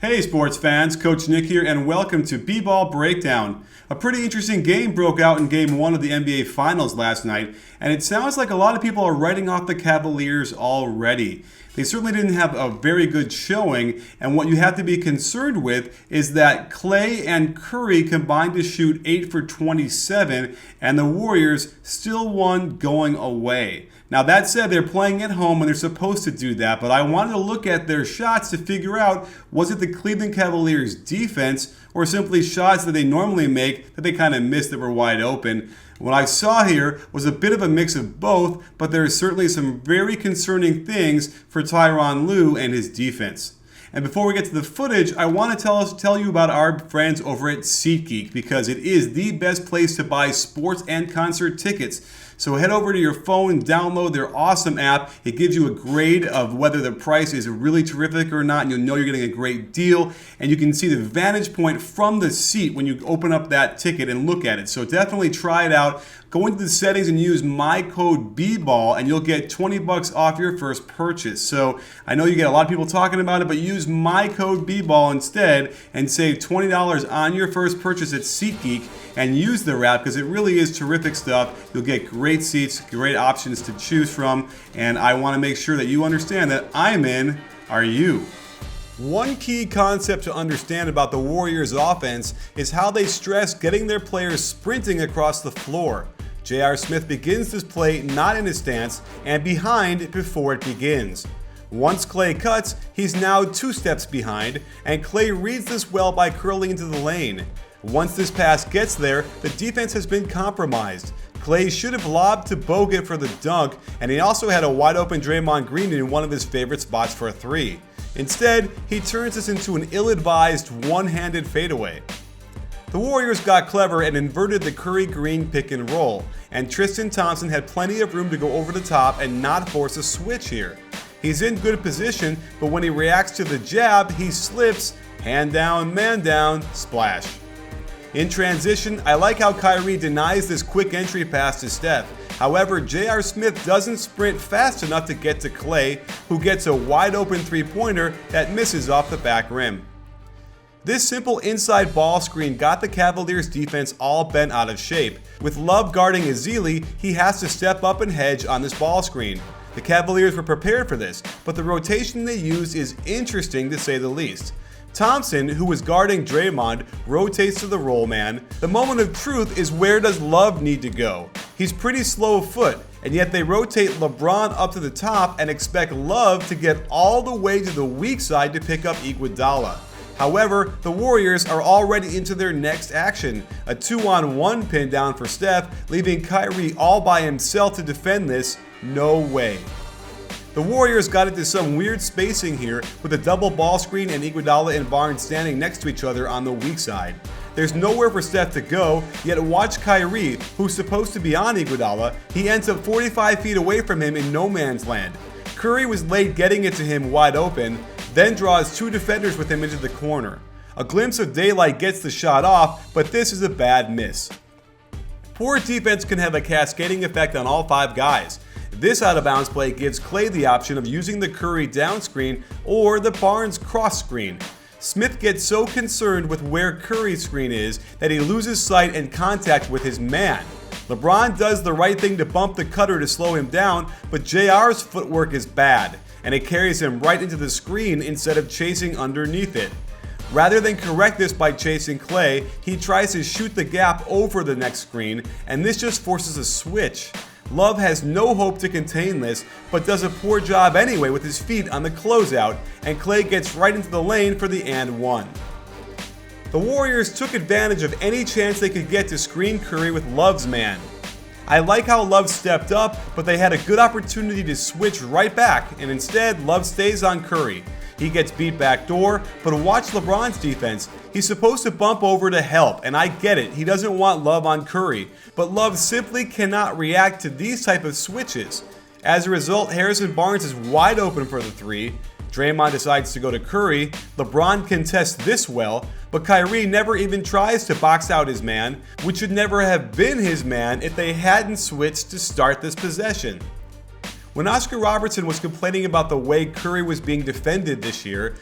Hey sports fans, Coach Nick here and welcome to BBallBreakdown. A pretty interesting game broke out in Game 1 of the NBA Finals last night, and it sounds like a lot of people are writing off the Cavaliers already. They certainly didn't have a very good showing, and what you have to be concerned with is that Klay and Curry combined to shoot 8 for 27, and the Warriors still won going away. Now that said, they're playing at home and they're supposed to do that, but I wanted to look at their shots to figure out, was it the Cleveland Cavaliers defense or simply shots that they normally make that they kind of missed that were wide open? What I saw here was a bit of a mix of both, but there are certainly some very concerning things for Tyronn Lue and his defense. And before we get to the footage, I want to tell you about our friends over at SeatGeek because it is the best place to buy sports and concert tickets. So head over to your phone and download their awesome app. It gives you a grade of whether the price is really terrific or not, and you'll know you're getting a great deal. And you can see the vantage point from the seat when you open up that ticket and look at it. So definitely try it out. Go into the settings and use my code BBall and you'll get $20 off your first purchase. So I know you get a lot of people talking about it, but use my code BBall instead and save $20 on your first purchase at SeatGeek and use their app because it really is terrific stuff. You'll get great seats, great options to choose from, and I want to make sure that you understand that I'm in, are you? One key concept to understand about the Warriors offense is how they stress getting their players sprinting across the floor. J.R. Smith begins this play not in his stance and behind before it begins. Once Klay cuts, he's now 2 steps behind, and Klay reads this well by curling into the lane. Once this pass gets there, the defense has been compromised. Klay should have lobbed to Bogut for the dunk, and he also had a wide open Draymond Green in one of his favorite spots for a 3. Instead, he turns this into an ill-advised one-handed fadeaway. The Warriors got clever and inverted the Curry-Green pick and roll, and Tristan Thompson had plenty of room to go over the top and not force a switch here. He's in good position, but when he reacts to the jab, he slips, hand down, man down, splash. In transition, I like how Kyrie denies this quick entry pass to Steph. However, J.R. Smith doesn't sprint fast enough to get to Klay, who gets a wide open three-pointer that misses off the back rim. This simple inside ball screen got the Cavaliers defense all bent out of shape. With Love guarding Ezeli, he has to step up and hedge on this ball screen. The Cavaliers were prepared for this, but the rotation they used is interesting to say the least. Thompson, who was guarding Draymond, rotates to the roll man. The moment of truth is, where does Love need to go? He's pretty slow of foot, and yet they rotate LeBron up to the top and expect Love to get all the way to the weak side to pick up Iguodala. However, the Warriors are already into their next action, a 2-on-1 pin down for Steph, leaving Kyrie all by himself to defend this. No way. The Warriors got into some weird spacing here with a double ball screen and Iguodala and Barnes standing next to each other on the weak side. There's nowhere for Steph to go, yet watch Kyrie, who's supposed to be on Iguodala. He ends up 45 feet away from him in no man's land. Curry was late getting it to him wide open, then draws 2 defenders with him into the corner. A glimpse of daylight gets the shot off, but this is a bad miss. Poor defense can have a cascading effect on all 5 guys. This out-of-bounds play gives Klay the option of using the Curry down screen or the Barnes cross screen. Smith gets so concerned with where Curry's screen is that he loses sight and contact with his man. LeBron does the right thing to bump the cutter to slow him down, but JR's footwork is bad, and it carries him right into the screen instead of chasing underneath it. Rather than correct this by chasing Klay, he tries to shoot the gap over the next screen, and this just forces a switch. Love has no hope to contain this, but does a poor job anyway with his feet on the closeout, and Klay gets right into the lane for the and one. The Warriors took advantage of any chance they could get to screen Curry with Love's man. I like how Love stepped up, but they had a good opportunity to switch right back, and instead Love stays on Curry. He gets beat backdoor, but watch LeBron's defense. He's supposed to bump over to help, and I get it, he doesn't want Love on Curry, but Love simply cannot react to these type of switches. As a result, Harrison Barnes is wide open for the 3. Draymond decides to go to Curry. LeBron contests this well, but Kyrie never even tries to box out his man, which should never have been his man if they hadn't switched to start this possession. When Oscar Robertson was complaining about the way Curry was being defended this year,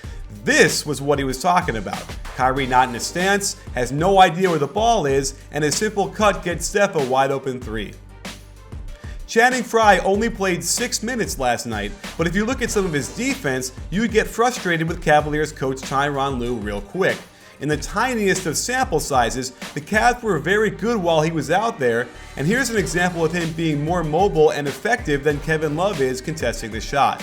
This was what he was talking about. Kyrie not in his stance, has no idea where the ball is, and a simple cut gets Steph a wide open three. Channing Frye only played 6 minutes last night, but if you look at some of his defense, you would get frustrated with Cavaliers coach Tyronn Lue real quick. In the tiniest of sample sizes, the Cavs were very good while he was out there, and here's an example of him being more mobile and effective than Kevin Love is contesting the shot.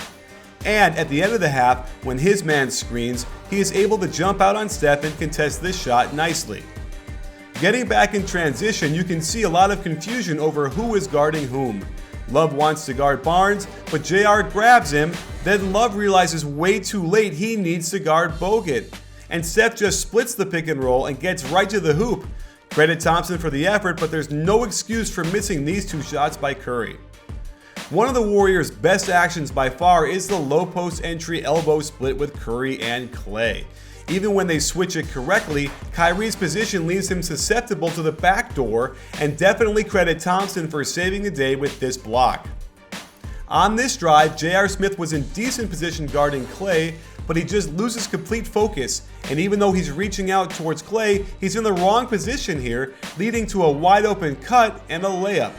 And at the end of the half, when his man screens, he is able to jump out on Steph and contest this shot nicely. Getting back in transition, you can see a lot of confusion over who is guarding whom. Love wants to guard Barnes, but JR grabs him, then Love realizes way too late he needs to guard Bogut. And Steph just splits the pick and roll and gets right to the hoop. Credit Thompson for the effort, but there's no excuse for missing these 2 shots by Curry. One of the Warriors' best actions by far is the low post entry elbow split with Curry and Klay. Even when they switch it correctly, Kyrie's position leaves him susceptible to the backdoor, and definitely credit Thompson for saving the day with this block. On this drive, J.R. Smith was in decent position guarding Klay, but he just loses complete focus, and even though he's reaching out towards Klay, he's in the wrong position here, leading to a wide open cut and a layup.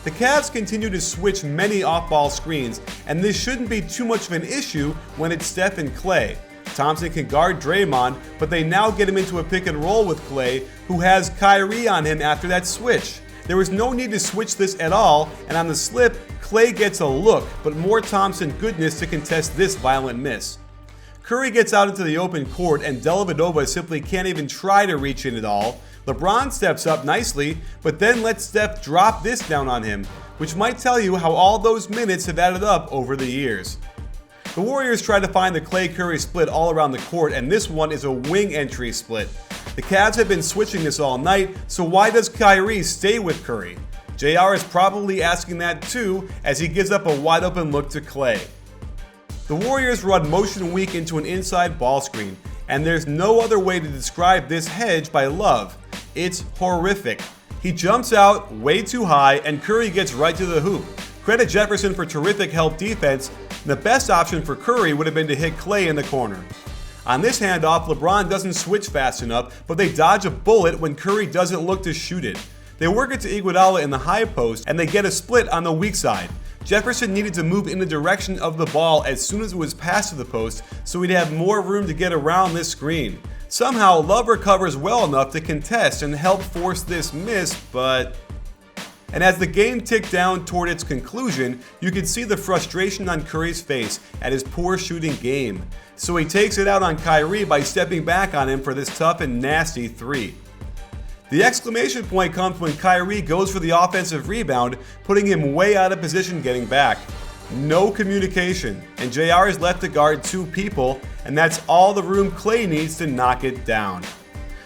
The Cavs continue to switch many off-ball screens, and this shouldn't be too much of an issue when it's Steph and Klay. Thompson can guard Draymond, but they now get him into a pick and roll with Klay, who has Kyrie on him after that switch. There was no need to switch this at all, and on the slip, Klay gets a look, but more Thompson goodness to contest this violent miss. Curry gets out into the open court, and Dellavedova simply can't even try to reach in at all. LeBron steps up nicely, but then lets Steph drop this down on him, which might tell you how all those minutes have added up over the years. The Warriors try to find the Klay-Curry split all around the court, and this one is a wing entry split. The Cavs have been switching this all night, so why does Kyrie stay with Curry? JR is probably asking that too, as he gives up a wide open look to Klay. The Warriors run motion weak into an inside ball screen, and there's no other way to describe this hedge by Love. It's horrific. He jumps out way too high, and Curry gets right to the hoop. Credit Jefferson for terrific help defense. The best option for Curry would have been to hit Klay in the corner. On this handoff, LeBron doesn't switch fast enough, but they dodge a bullet when Curry doesn't look to shoot it. They work it to Iguodala in the high post, and they get a split on the weak side. Jefferson needed to move in the direction of the ball as soon as it was passed to the post, so he'd have more room to get around this screen. Somehow, Love recovers well enough to contest and help force this miss, And as the game ticked down toward its conclusion, you could see the frustration on Curry's face at his poor shooting game. So he takes it out on Kyrie by stepping back on him for this tough and nasty three. The exclamation point comes when Kyrie goes for the offensive rebound, putting him way out of position getting back. No communication, and JR is left to guard 2 people, and that's all the room Klay needs to knock it down.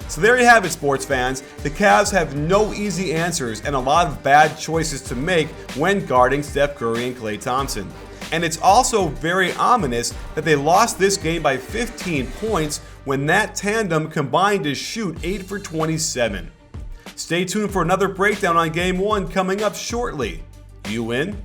So there you have it, sports fans. The Cavs have no easy answers and a lot of bad choices to make when guarding Steph Curry and Klay Thompson. And it's also very ominous that they lost this game by 15 points when that tandem combined to shoot 8 for 27. Stay tuned for another breakdown on Game 1 coming up shortly. You in?